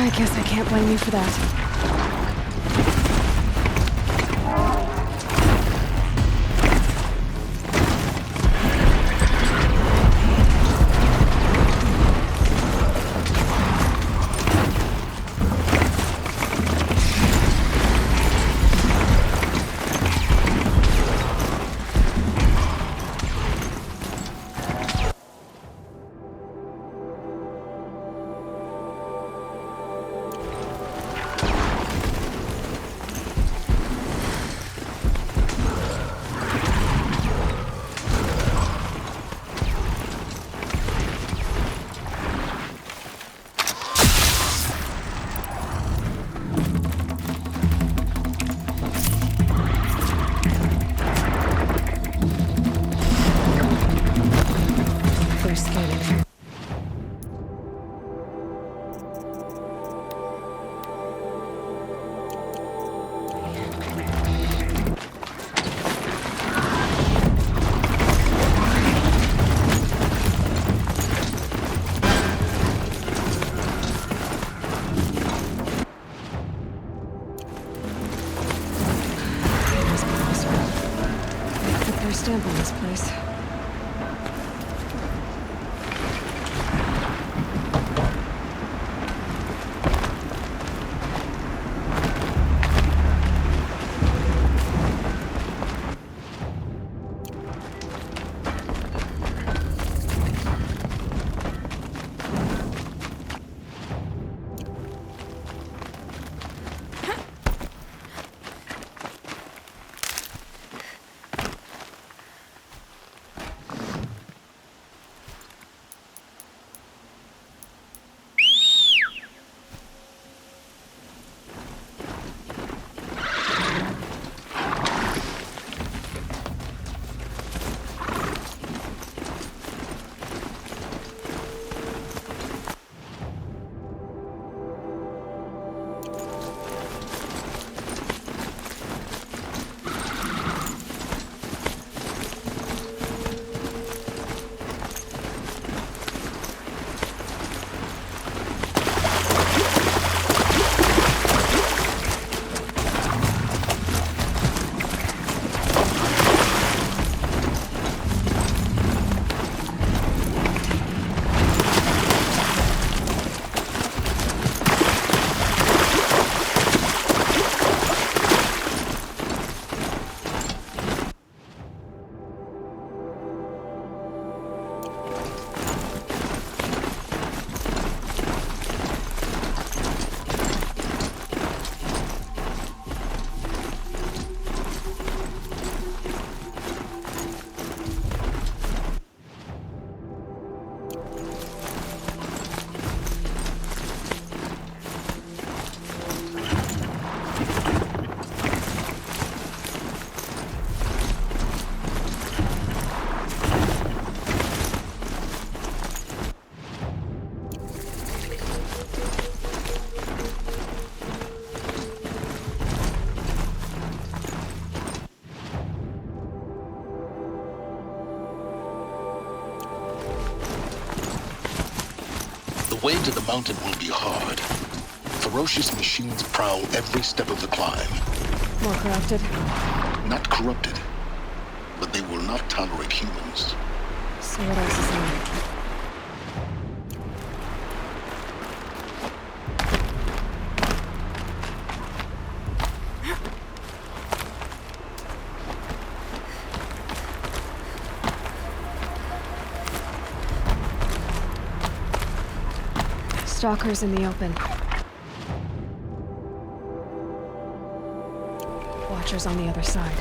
I guess I can't blame you for that. Stamp on this place. The way to the mountain will be hard. Ferocious machines prowl every step of the climb. More corrupted? Not corrupted, but they will not tolerate humans. So what else is there? Stalkers in the open. Watchers on the other side.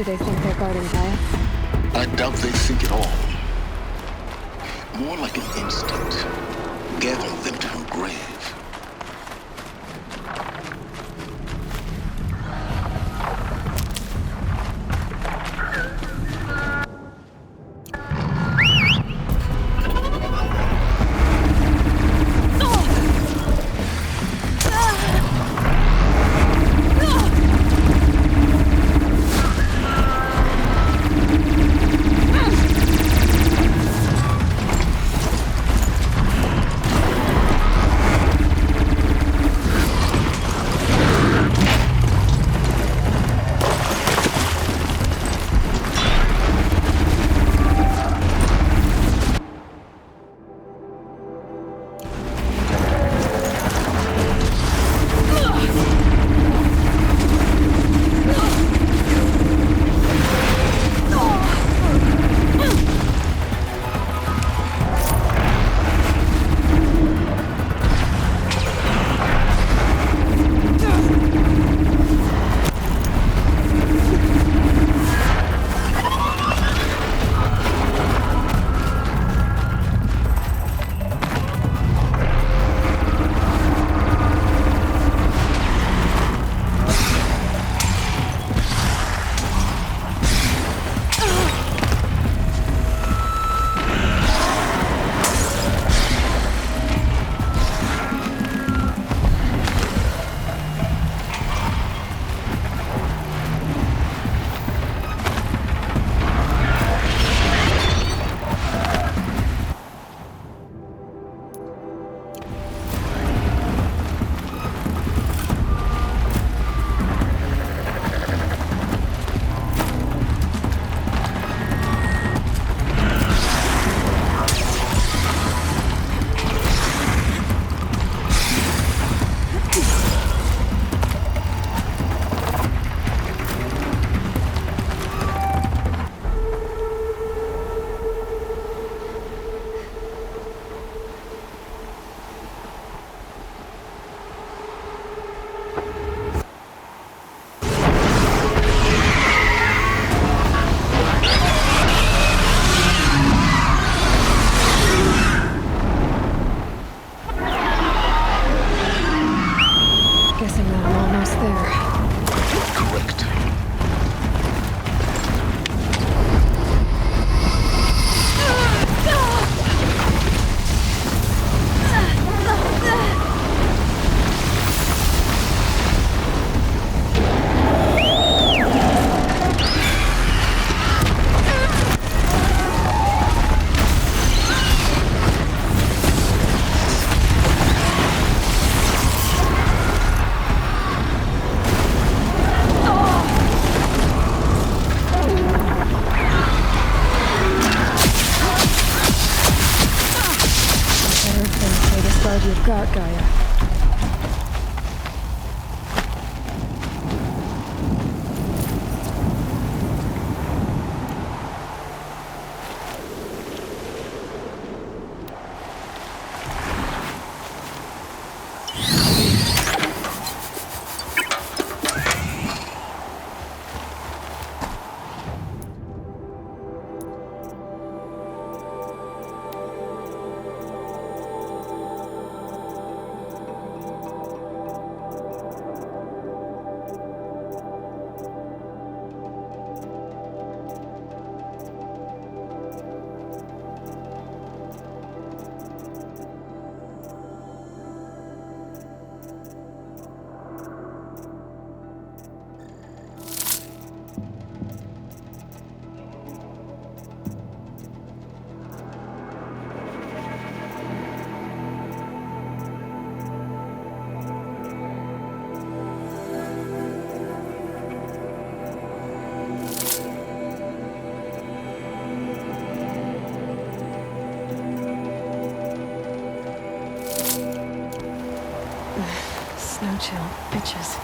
Do they think they're guarding Gaia? I doubt they think at all. More like an instinct, gathering them to her grave. You've got Gaia. Snow chill, bitches.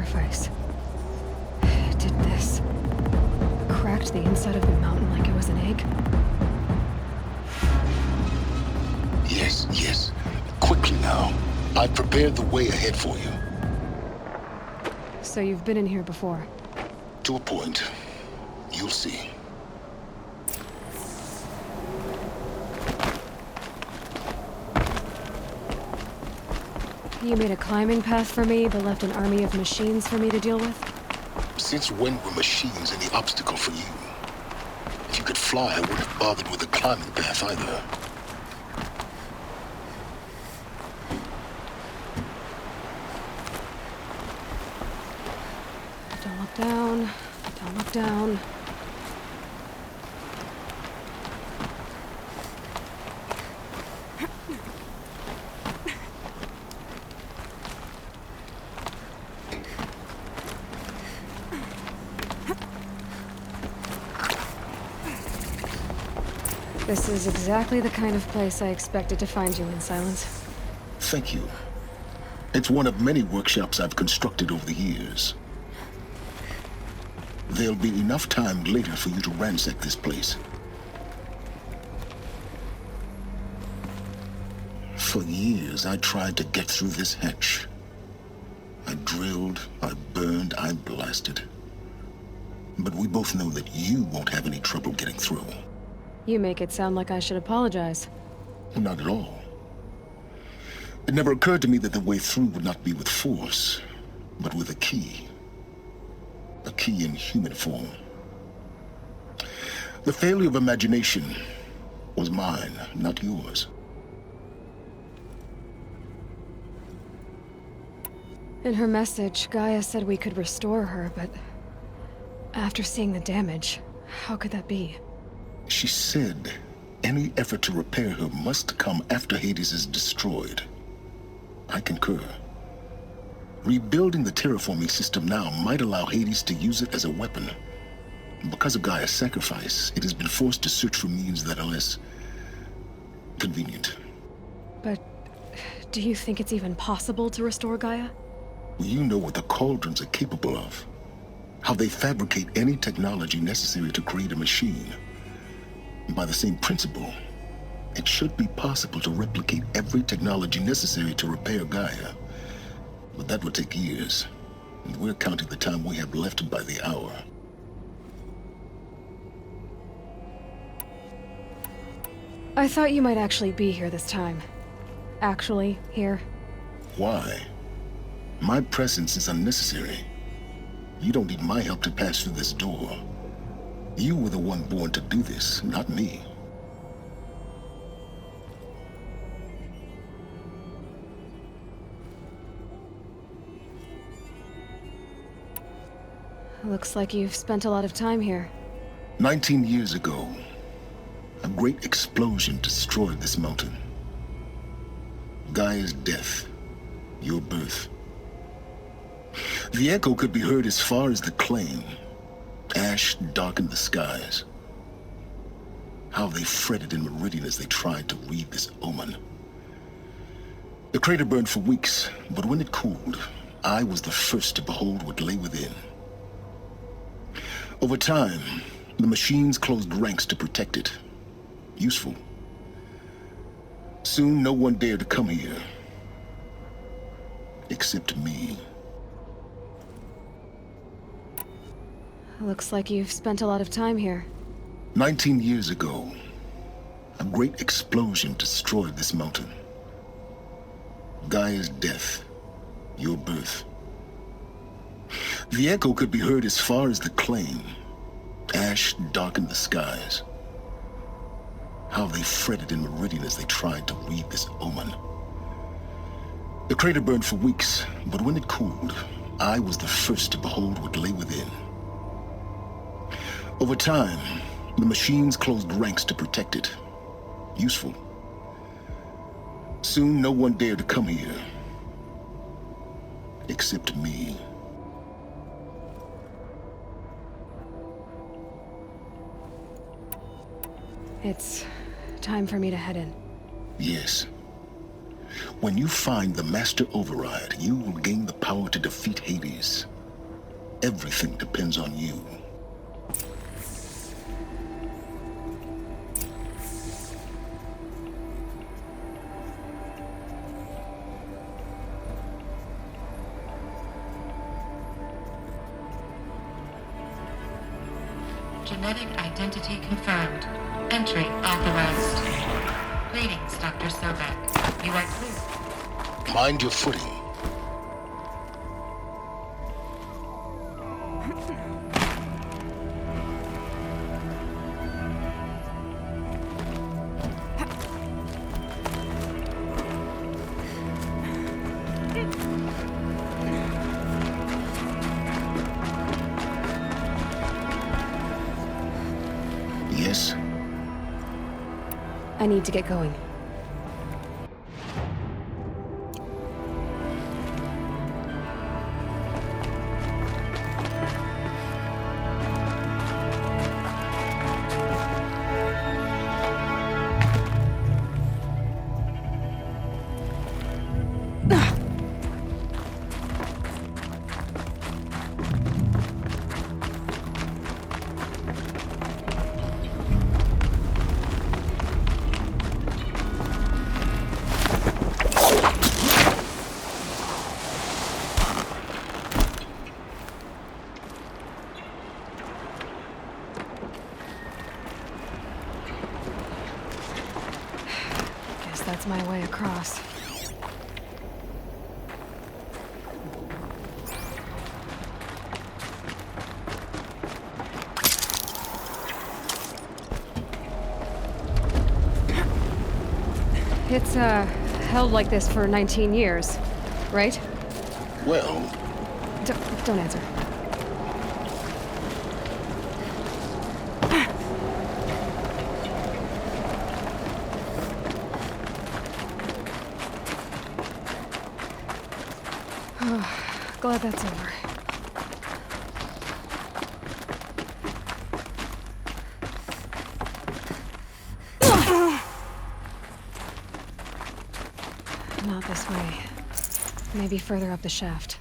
sacrifice. It did this. Cracked the inside of the mountain like it was an egg. Yes, yes. Quickly now. I've prepared the way ahead for you. So you've been in here before. To a point. You'll see. You made a climbing path for me, but left an army of machines for me to deal with? Since when were machines any obstacle for you? If you could fly, I wouldn't have bothered with a climbing path either. Don't look down. Don't look down. This is exactly the kind of place I expected to find you in, Silence. Thank you. It's one of many workshops I've constructed over the years. There'll be enough time later for you to ransack this place. For years, I tried to get through this hatch. I drilled, I burned, I blasted. But we both know that you won't have any trouble getting through. You make it sound like I should apologize. Not at all. It never occurred to me that the way through would not be with force, but with a key. A key in human form. The failure of imagination was mine, not yours. In her message, Gaia said we could restore her, but after seeing the damage, how could that be? She said any effort to repair her must come after Hades is destroyed. I concur. Rebuilding the terraforming system now might allow Hades to use it as a weapon. Because of Gaia's sacrifice, it has been forced to search for means that are less convenient. But do you think it's even possible to restore Gaia? You know what the Cauldrons are capable of. How they fabricate any technology necessary to create a machine. By the same principle, it should be possible to replicate every technology necessary to repair Gaia. But that would take years, and we're counting the time we have left by the hour. I thought you might actually be here this time. Actually, here. Why? My presence is unnecessary. You don't need my help to pass through this door. You were the one born to do this, not me. Looks like you've spent a lot of time here. 19 years ago, a great explosion destroyed this mountain. Gaia's death, your birth. The echo could be heard as far as the claim. Ash darkened the skies. How they fretted in Meridian as they tried to read this omen. The crater burned for weeks, but when it cooled, I was the first to behold what lay within. Over time, the machines closed ranks to protect it. Useful. Soon, no one dared to come here. Except me. Looks like you've spent a lot of time here. 19 years ago, a great explosion destroyed this mountain. Gaia's death, your birth. The echo could be heard as far as the claim. Ash darkened the skies. How they fretted in Meridian as they tried to read this omen. The crater burned for weeks, but when it cooled, I was the first to behold what lay within. Over time, the machines closed ranks to protect it. Useful. Soon, no one dared to come here. Except me. It's time for me to head in. Yes. When you find the Master Override, you will gain the power to defeat Hades. Everything depends on you. Genetic identity confirmed. Entry authorized. Greetings, Dr. Sobek. You are clear. Mind your footing. Yes? I need to get going. Guess that's my way across. It's, held like this for 19 years, right? Well, Don't answer. Glad that's over. Not this way. Maybe further up the shaft.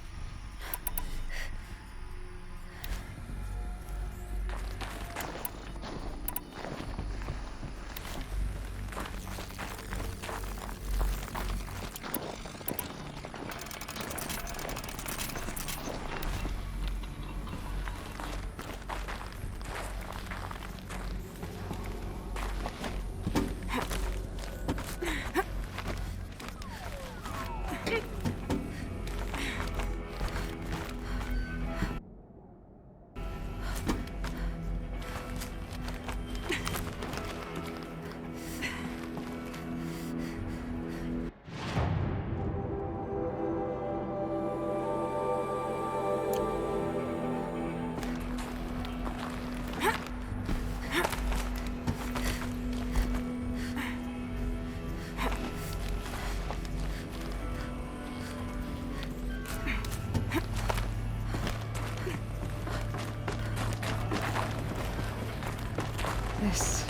This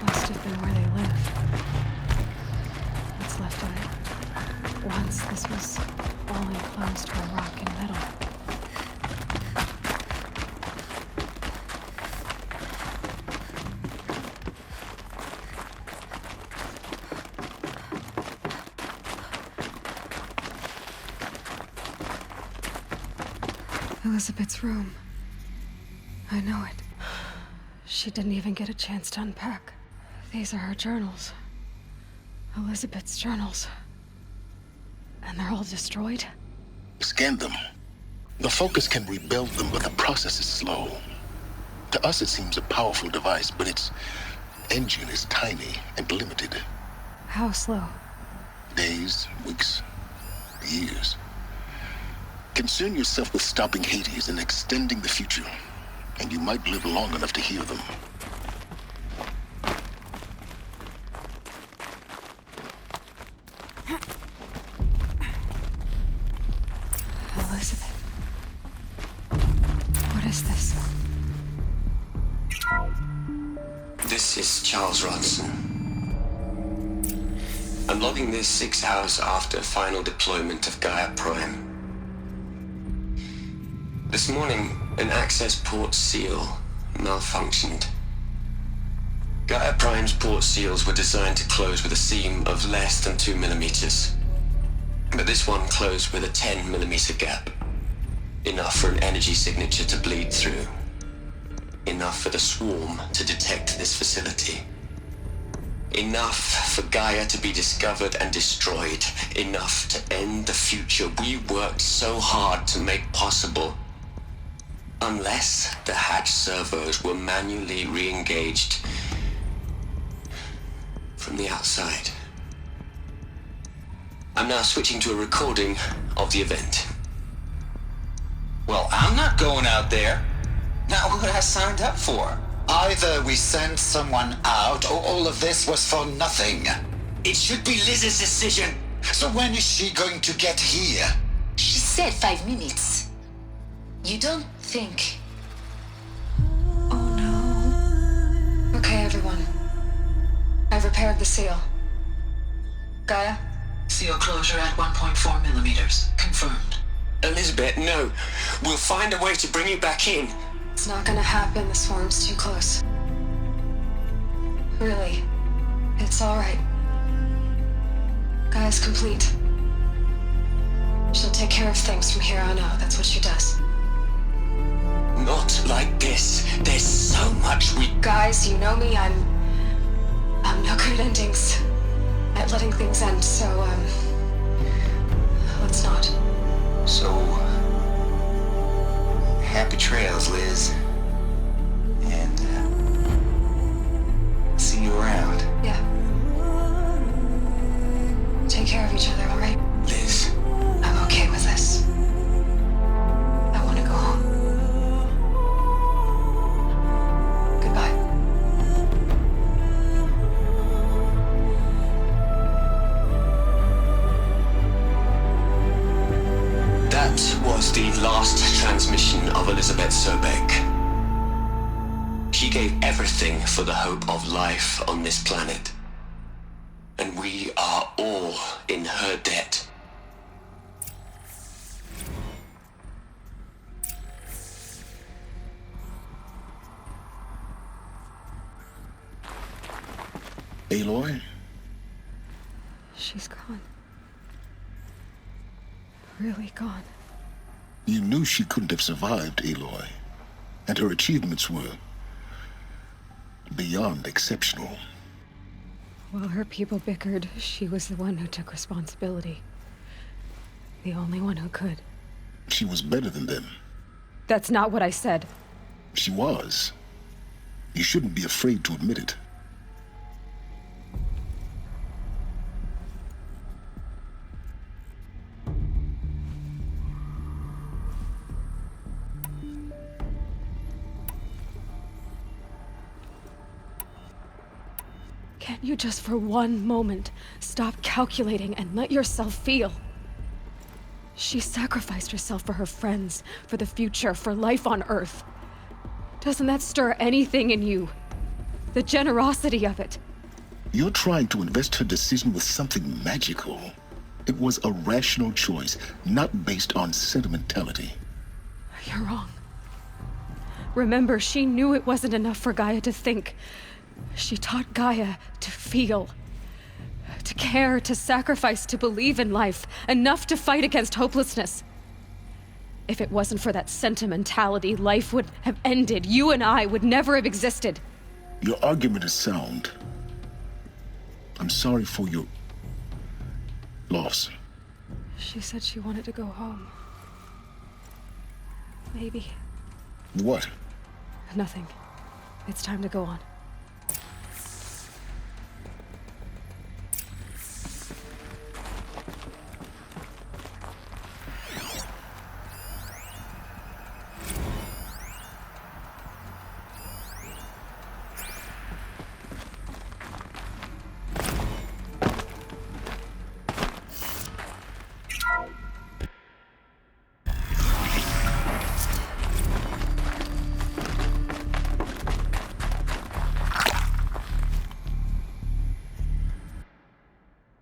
must have been where they lived. What's left of it. Once this was all enclosed by rock and metal. Elizabeth's room. I know it. She didn't even get a chance to unpack. These are her journals. Elizabeth's journals. And they're all destroyed? scan them. The Focus can rebuild them, but the process is slow. To us, it seems a powerful device, but its engine is tiny and limited. How slow? Days, weeks, years. Concern yourself with stopping Hades and extending the future, and you might live long enough to hear them. Elizabeth. What is this? This is Charles Rodson. I'm logging this 6 hours after final deployment of Gaia Prime. This morning, an access port seal malfunctioned. Gaia Prime's port seals were designed to close with a seam of less than 2 millimeters. But this one closed with a 10 millimeter gap. Enough for an energy signature to bleed through. Enough for the swarm to detect this facility. Enough for Gaia to be discovered and destroyed. Enough to end the future we worked so hard to make possible. Unless the hatch servos were manually re-engaged from the outside. I'm now switching to a recording of the event. Well, I'm not going out there. Not what I signed up for. Either we sent someone out, or all of this was for nothing. It should be Liz's decision. So when is she going to get here? She said 5 minutes. You don't think... Oh no. Okay, everyone. I've repaired the seal. Gaia? Seal closure at 1.4 millimeters. Confirmed. Elizabeth, no. We'll find a way to bring you back in. It's not gonna happen. The swarm's too close. Really. It's alright. Gaia's complete. She'll take care of things from here on out. That's what she does. Not like this. There's so much we... Guys, you know me. I'm no good at endings. At letting things end, so, let's not. So, happy trails, Liz. And, see you around. Yeah. Take care of each other, alright? Liz. I'm okay with this. I want to go home. Goodbye. That was the last transmission of Elizabeth Sobek. She gave everything for the hope of life on this planet. And we are all in her debt. Aloy? She's gone. Really gone. You knew she couldn't have survived, Aloy. And her achievements were beyond exceptional. While her people bickered, she was the one who took responsibility. The only one who could. She was better than them. That's not what I said. She was. You shouldn't be afraid to admit it. Can't you just for one moment stop calculating and let yourself feel? She sacrificed herself for her friends, for the future, for life on Earth. Doesn't that stir anything in you? The generosity of it. You're trying to invest her decision with something magical. It was a rational choice, not based on sentimentality. You're wrong. Remember, she knew it wasn't enough for Gaia to think. She taught Gaia to feel. To care, to sacrifice, to believe in life. Enough to fight against hopelessness. If it wasn't for that sentimentality, life would have ended. You and I would never have existed. Your argument is sound. I'm sorry for your loss. She said she wanted to go home. Maybe. What? Nothing. It's time to go on.